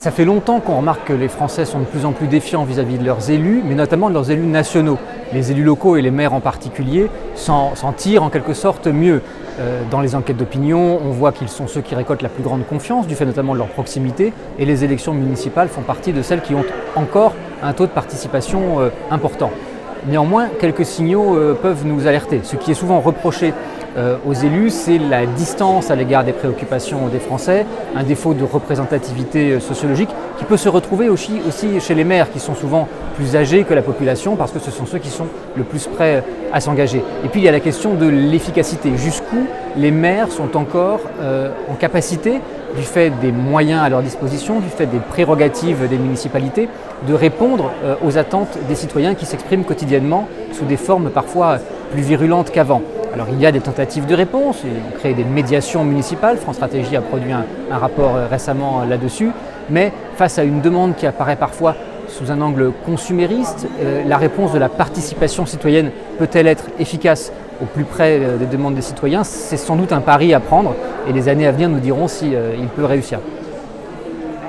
Ça fait longtemps qu'on remarque que les Français sont de plus en plus défiants vis-à-vis de leurs élus, mais notamment de leurs élus nationaux. Les élus locaux et les maires en particulier s'en tirent en quelque sorte mieux. Dans les enquêtes d'opinion, on voit qu'ils sont ceux qui récoltent la plus grande confiance, du fait notamment de leur proximité, et les élections municipales font partie de celles qui ont encore un taux de participation important. Néanmoins, quelques signaux peuvent nous alerter. Ce qui est souvent reproché aux élus, c'est la distance à l'égard des préoccupations des Français, un défaut de représentativité sociologique qui peut se retrouver aussi chez les maires qui sont souvent plus âgés que la population parce que ce sont ceux qui sont le plus prêts à s'engager. Et puis il y a la question de l'efficacité. Jusqu'où les maires sont encore en capacité, du fait des moyens à leur disposition, du fait des prérogatives des municipalités, de répondre aux attentes des citoyens qui s'expriment quotidiennement sous des formes parfois plus virulentes qu'avant. Alors il y a des tentatives de réponse, on crée des médiations municipales, France Stratégie a produit un rapport récemment là-dessus, mais face à une demande qui apparaît parfois sous un angle consumériste, la réponse de la participation citoyenne peut-elle être efficace au plus près des demandes des citoyens? C'est sans doute un pari à prendre et les années à venir nous diront s'il peut réussir.